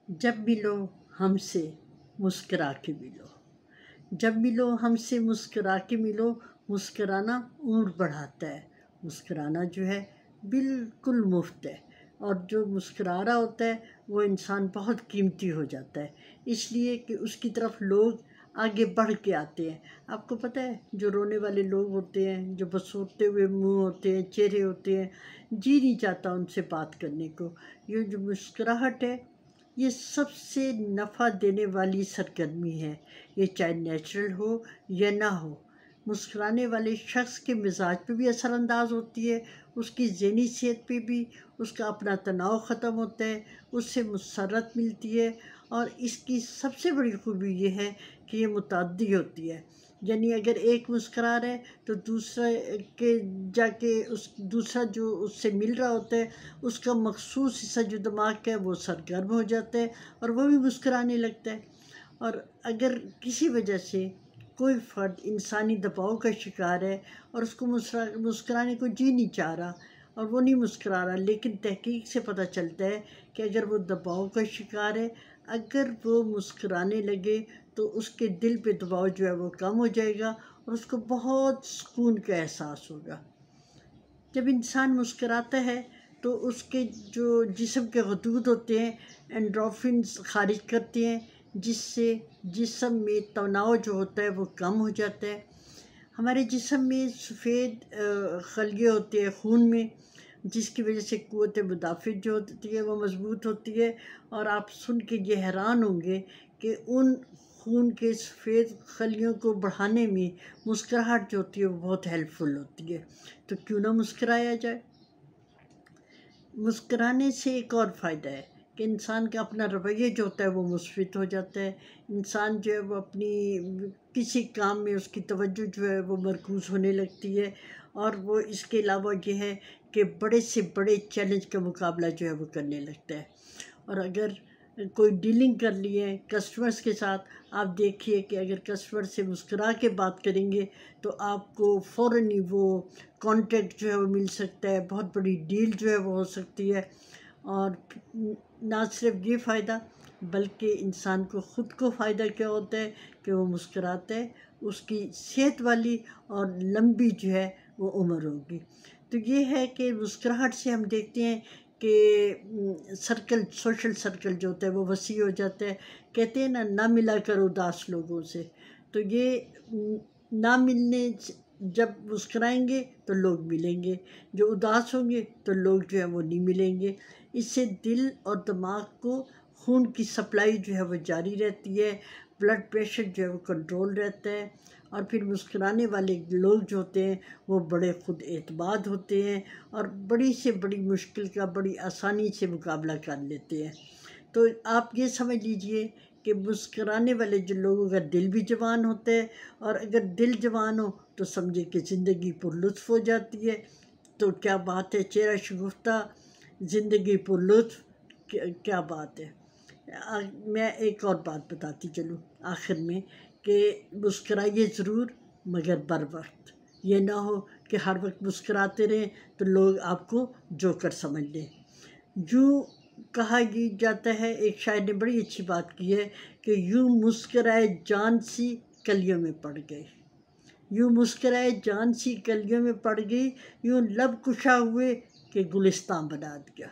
جب ملو ہم سے مسکرا کے ملو، جب ملو ہم سے مسکرا کے ملو، مسکرانا عمر بڑھاتا ہے۔ مسکرانا جو ہے بالکل مفت ہے، اور جو مسکرا رہا ہوتا ہے وہ انسان بہت قیمتی ہو جاتا ہے، اس لیے کہ اس کی طرف لوگ آگے بڑھ کے آتے ہیں۔ آپ کو پتہ ہے جو رونے والے لوگ ہوتے ہیں، جو بسوتے ہوئے منہ ہوتے ہیں، چہرے ہوتے ہیں، جی نہیں چاہتا ان سے بات کرنے کو۔ یہ جو مسکراہٹ ہے یہ سب سے نفع دینے والی سرگرمی ہے، یہ چاہے نیچرل ہو یا نہ ہو۔ مسکرانے والے شخص کے مزاج پہ بھی اثر انداز ہوتی ہے، اس کی ذہنی صحت پہ بھی، اس کا اپنا تناؤ ختم ہوتا ہے، اس سے مسرت ملتی ہے، اور اس کی سب سے بڑی خوبی یہ ہے کہ یہ متعدی ہوتی ہے۔ یعنی اگر ایک مسکرا رہا ہے تو دوسرا کے جا کے دوسرا جو اس سے مل رہا ہوتا ہے اس کا مخصوص حصہ جو دماغ کا ہے وہ سرگرم ہو جاتا ہے اور وہ بھی مسکرانے لگتا ہے۔ اور اگر کسی وجہ سے کوئی فرد انسانی دباؤ کا شکار ہے اور اس کو مسکرانے کو جی نہیں چاہ رہا اور وہ نہیں مسکرا رہا، لیکن تحقیق سے پتہ چلتا ہے کہ اگر وہ دباؤ کا شکار ہے، اگر وہ مسکرانے لگے تو اس کے دل پہ دباؤ جو ہے وہ کم ہو جائے گا اور اس کو بہت سکون کا احساس ہوگا۔ جب انسان مسکراتا ہے تو اس کے جو جسم کے غدود ہوتے ہیں اینڈورفنز خارج کرتے ہیں، جس سے جسم میں تناؤ جو ہوتا ہے وہ کم ہو جاتا ہے۔ ہمارے جسم میں سفید خلیے ہوتے ہیں خون میں، جس کی وجہ سے قوت مدافعت جو ہوتی ہے وہ مضبوط ہوتی ہے، اور آپ سن کے یہ حیران ہوں گے کہ ان خون کے سفید خلیوں کو بڑھانے میں مسکراہٹ جو ہوتی ہے وہ بہت ہیلپ فل ہوتی ہے۔ تو کیوں نہ مسکرایا جائے؟ مسکرانے سے ایک اور فائدہ ہے کہ انسان کا اپنا رویہ جو ہوتا ہے وہ مثبت ہو جاتا ہے۔ انسان جو ہے وہ اپنی کسی کام میں اس کی توجہ جو ہے وہ مرکوز ہونے لگتی ہے، اور وہ اس کے علاوہ یہ ہے کہ بڑے سے بڑے چیلنج کا مقابلہ جو ہے وہ کرنے لگتا ہے۔ اور اگر کوئی ڈیلنگ کر لی ہے کسٹمرز کے ساتھ، آپ دیکھیے کہ اگر کسٹمر سے مسکرا کے بات کریں گے تو آپ کو فوراً ہی وہ کانٹیکٹ جو ہے وہ مل سکتا ہے، بہت بڑی ڈیل جو ہے وہ ہو سکتی ہے۔ اور نہ صرف یہ فائدہ بلکہ انسان کو خود کو فائدہ کیا ہوتا ہے کہ وہ مسکراتا ہے، اس کی صحت والی اور لمبی جو ہے وہ عمر ہوگی۔ تو یہ ہے کہ مسکراہٹ سے ہم دیکھتے ہیں کہ سوشل سرکل جو ہوتا ہے وہ وسیع ہو جاتا ہے۔ کہتے ہیں نہ ملا کرو اداس لوگوں سے، تو یہ نہ ملنے جب مسکرائیں گے تو لوگ ملیں گے، جو اداس ہوں گے تو لوگ جو ہے وہ نہیں ملیں گے۔ اس سے دل اور دماغ کو خون کی سپلائی جو ہے وہ جاری رہتی ہے، بلڈ پریشر جو ہے وہ کنٹرول رہتا ہے، اور پھر مسکرانے والے لوگ جو ہوتے ہیں وہ بڑے خود اعتماد ہوتے ہیں اور بڑی سے بڑی مشکل کا بڑی آسانی سے مقابلہ کر لیتے ہیں۔ تو آپ یہ سمجھ لیجئے کہ مسکرانے والے جو لوگوں کا دل بھی جوان ہوتا ہے، اور اگر دل جوان ہو تو سمجھے کہ زندگی پر لطف ہو جاتی ہے۔ تو کیا بات ہے، چہرہ شگفتہ زندگی پر لطف، کیا بات ہے۔ میں ایک اور بات بتاتی چلوں آخر میں کہ مسکرائیے ضرور مگر بر وقت، یہ نہ ہو کہ ہر وقت مسکراتے رہیں تو لوگ آپ کو جوکر سمجھ لیں۔ یوں کہا جاتا ہے، ایک شاعر نے بڑی اچھی بات کی ہے کہ یوں مسکرائے جان سی کلیوں میں پڑ گئی، یوں مسکرائے جان سی کلیوں میں پڑ گئی، یوں لب کشا ہوئے کہ گلستاں بنا دیا۔